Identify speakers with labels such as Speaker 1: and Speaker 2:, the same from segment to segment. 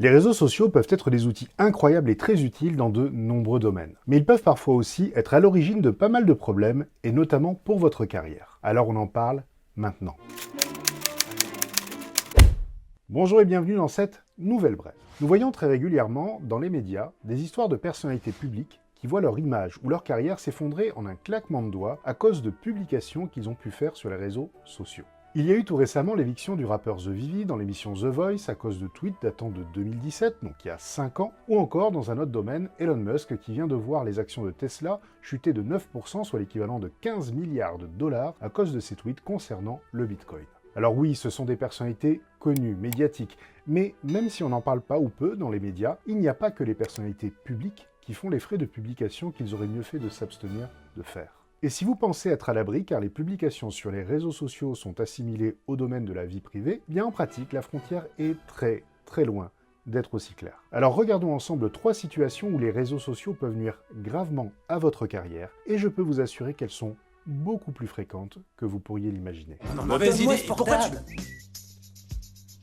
Speaker 1: Les réseaux sociaux peuvent être des outils incroyables et très utiles dans de nombreux domaines. Mais ils peuvent parfois aussi être à l'origine de pas mal de problèmes, et notamment pour votre carrière. Alors on en parle maintenant. Bonjour et bienvenue dans cette nouvelle brève. Nous voyons très régulièrement dans les médias des histoires de personnalités publiques qui voient leur image ou leur carrière s'effondrer en un claquement de doigts à cause de publications qu'ils ont pu faire sur les réseaux sociaux. Il y a eu tout récemment l'éviction du rappeur The Vivi dans l'émission The Voice à cause de tweets datant de 2017, donc il y a 5 ans, ou encore dans un autre domaine, Elon Musk qui vient de voir les actions de Tesla chuter de 9%, soit l'équivalent de 15 milliards de dollars à cause de ses tweets concernant le Bitcoin. Alors oui, ce sont des personnalités connues, médiatiques, mais même si on n'en parle pas ou peu dans les médias, il n'y a pas que les personnalités publiques qui font les frais de publication qu'ils auraient mieux fait de s'abstenir de faire. Et si vous pensez être à l'abri car les publications sur les réseaux sociaux sont assimilées au domaine de la vie privée, bien en pratique, la frontière est très loin d'être aussi claire. Alors regardons ensemble 3 situations où les réseaux sociaux peuvent nuire gravement à votre carrière, et je peux vous assurer qu'elles sont beaucoup plus fréquentes que vous pourriez l'imaginer.
Speaker 2: Non, mauvaise idée, pourquoi tu...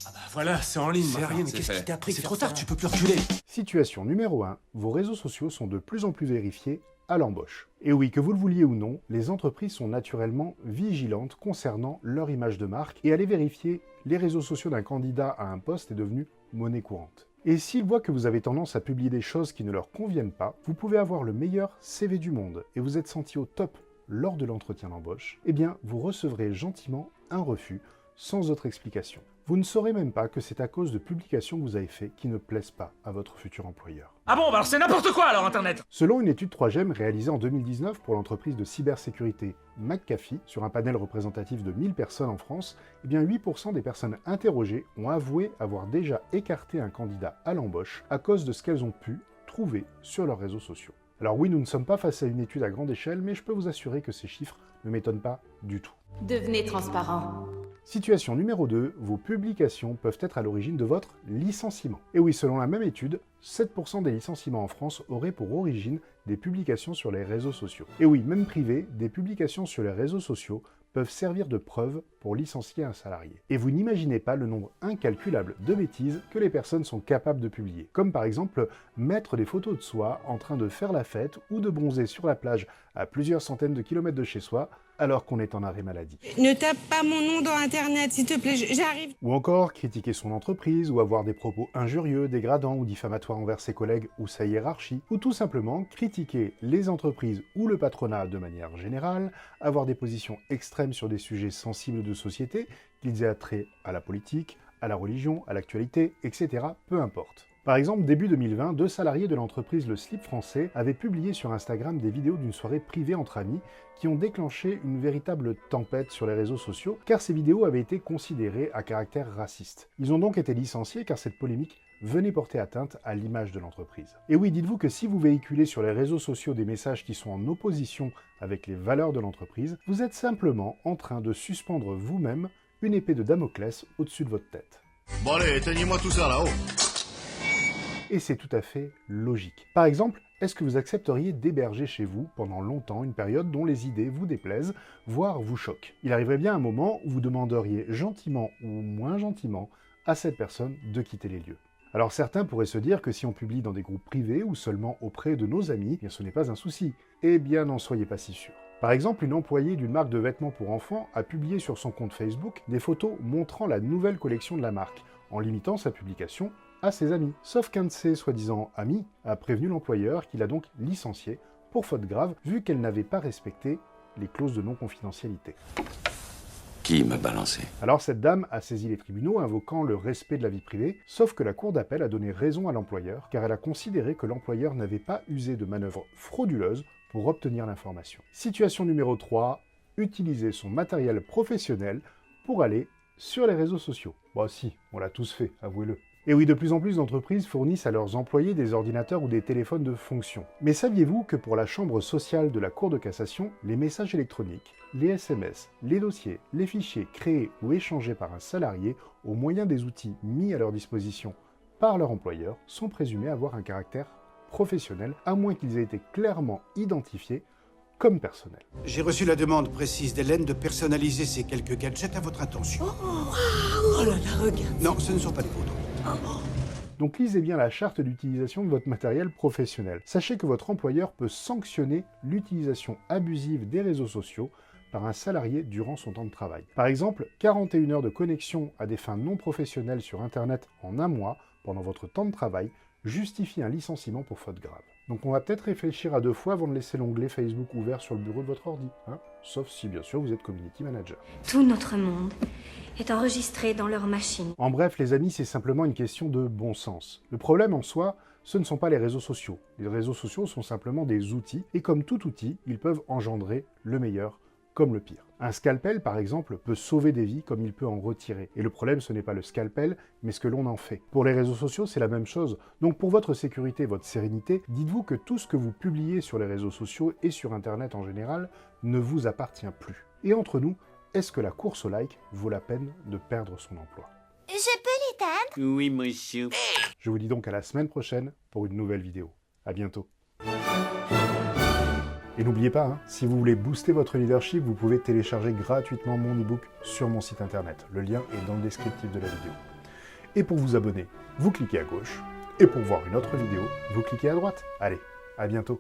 Speaker 3: Ah bah voilà, c'est en ligne.
Speaker 2: C'est rien, mais qu'est-ce qui t'a pris? C'est trop tard, tu peux plus reculer.
Speaker 1: Situation numéro 1, vos réseaux sociaux sont de plus en plus vérifiés à l'embauche. Et oui, que vous le vouliez ou non, les entreprises sont naturellement vigilantes concernant leur image de marque, et aller vérifier les réseaux sociaux d'un candidat à un poste est devenu monnaie courante. Et s'ils voient que vous avez tendance à publier des choses qui ne leur conviennent pas, vous pouvez avoir le meilleur CV du monde et vous êtes senti au top lors de l'entretien d'embauche, eh bien vous recevrez gentiment un refus sans autre explication. Vous ne saurez même pas que c'est à cause de publications que vous avez faites qui ne plaisent pas à votre futur employeur.
Speaker 3: Ah bon, bah alors c'est n'importe quoi alors Internet.
Speaker 1: Selon une étude 3GEM réalisée en 2019 pour l'entreprise de cybersécurité McAfee, sur un panel représentatif de 1000 personnes en France, eh bien 8% des personnes interrogées ont avoué avoir déjà écarté un candidat à l'embauche à cause de ce qu'elles ont pu trouver sur leurs réseaux sociaux. Alors oui, nous ne sommes pas face à une étude à grande échelle, mais je peux vous assurer que ces chiffres ne m'étonnent pas du tout.
Speaker 4: Devenez transparent.
Speaker 1: Situation numéro 2, vos publications peuvent être à l'origine de votre licenciement. Et oui, selon la même étude, 7% des licenciements en France auraient pour origine des publications sur les réseaux sociaux. Et oui, même privées, des publications sur les réseaux sociaux peuvent servir de preuve pour licencier un salarié. Et vous n'imaginez pas le nombre incalculable de bêtises que les personnes sont capables de publier. Comme par exemple, mettre des photos de soi en train de faire la fête ou de bronzer sur la plage à plusieurs centaines de kilomètres de chez soi, alors qu'on est en arrêt maladie.
Speaker 5: Ne tape pas mon nom dans Internet, s'il te plaît, j'arrive.
Speaker 1: Ou encore critiquer son entreprise, ou avoir des propos injurieux, dégradants ou diffamatoires envers ses collègues ou sa hiérarchie, ou tout simplement critiquer les entreprises ou le patronat de manière générale, avoir des positions extrêmes sur des sujets sensibles de société, qu'ils aient trait à la politique, à la religion, à l'actualité, etc., peu importe. Par exemple, début 2020, 2 salariés de l'entreprise Le Slip Français avaient publié sur Instagram des vidéos d'une soirée privée entre amis qui ont déclenché une véritable tempête sur les réseaux sociaux, car ces vidéos avaient été considérées à caractère raciste. Ils ont donc été licenciés car cette polémique venait porter atteinte à l'image de l'entreprise. Et oui, dites-vous que si vous véhiculez sur les réseaux sociaux des messages qui sont en opposition avec les valeurs de l'entreprise, vous êtes simplement en train de suspendre vous-même une épée de Damoclès au-dessus de votre tête.
Speaker 6: Bon allez, éteignez-moi tout ça là-haut.
Speaker 1: Et c'est tout à fait logique. Par exemple, est-ce que vous accepteriez d'héberger chez vous pendant longtemps une période dont les idées vous déplaisent, voire vous choquent? Il arriverait bien un moment où vous demanderiez gentiment ou moins gentiment à cette personne de quitter les lieux. Alors certains pourraient se dire que si on publie dans des groupes privés ou seulement auprès de nos amis, bien ce n'est pas un souci. Eh bien n'en soyez pas si sûr. Par exemple, une employée d'une marque de vêtements pour enfants a publié sur son compte Facebook des photos montrant la nouvelle collection de la marque, en limitant sa publication à ses amis. Sauf qu'un de ses soi-disant amis a prévenu l'employeur qu'il a donc licencié pour faute grave, vu qu'elle n'avait pas respecté les clauses de non-confidentialité.
Speaker 2: Qui m'a balancé?
Speaker 1: Alors cette dame a saisi les tribunaux invoquant le respect de la vie privée, sauf que la cour d'appel a donné raison à l'employeur, car elle a considéré que l'employeur n'avait pas usé de manœuvres frauduleuses pour obtenir l'information. Situation numéro 3, utiliser son matériel professionnel pour aller sur les réseaux sociaux. Bah si, on l'a tous fait, avouez-le. Et oui, de plus en plus d'entreprises fournissent à leurs employés des ordinateurs ou des téléphones de fonction. Mais saviez-vous que pour la chambre sociale de la Cour de cassation, les messages électroniques, les SMS, les dossiers, les fichiers créés ou échangés par un salarié au moyen des outils mis à leur disposition par leur employeur sont présumés avoir un caractère professionnel, à moins qu'ils aient été clairement identifiés comme personnels.
Speaker 6: J'ai reçu la demande précise d'Hélène de personnaliser ces quelques gadgets à votre attention.
Speaker 5: Oh là là, regarde.
Speaker 6: Non, ce ne sont pas des photos.
Speaker 1: Donc lisez bien la charte d'utilisation de votre matériel professionnel. Sachez que votre employeur peut sanctionner l'utilisation abusive des réseaux sociaux par un salarié durant son temps de travail. Par exemple, 41 heures de connexion à des fins non professionnelles sur Internet en un mois, pendant votre temps de travail, justifie un licenciement pour faute grave. Donc on va peut-être réfléchir à 2 fois avant de laisser l'onglet Facebook ouvert sur le bureau de votre ordi, hein, sauf si bien sûr vous êtes community manager.
Speaker 7: Tout notre monde est enregistré dans leur machine.
Speaker 1: En bref les amis, c'est simplement une question de bon sens. Le problème en soi, ce ne sont pas les réseaux sociaux. Les réseaux sociaux sont simplement des outils, et comme tout outil, ils peuvent engendrer le meilleur comme le pire. Un scalpel, par exemple, peut sauver des vies comme il peut en retirer. Et le problème, ce n'est pas le scalpel, mais ce que l'on en fait. Pour les réseaux sociaux, c'est la même chose. Donc pour votre sécurité, votre sérénité, dites-vous que tout ce que vous publiez sur les réseaux sociaux et sur Internet en général ne vous appartient plus. Et entre nous, est-ce que la course au like vaut la peine de perdre son emploi?
Speaker 7: Je peux l'éteindre?
Speaker 2: Oui, monsieur.
Speaker 1: Je vous dis donc à la semaine prochaine pour une nouvelle vidéo. À bientôt. Et n'oubliez pas, hein, si vous voulez booster votre leadership, vous pouvez télécharger gratuitement mon e-book sur mon site internet. Le lien est dans le descriptif de la vidéo. Et pour vous abonner, vous cliquez à gauche. Et pour voir une autre vidéo, vous cliquez à droite. Allez, à bientôt.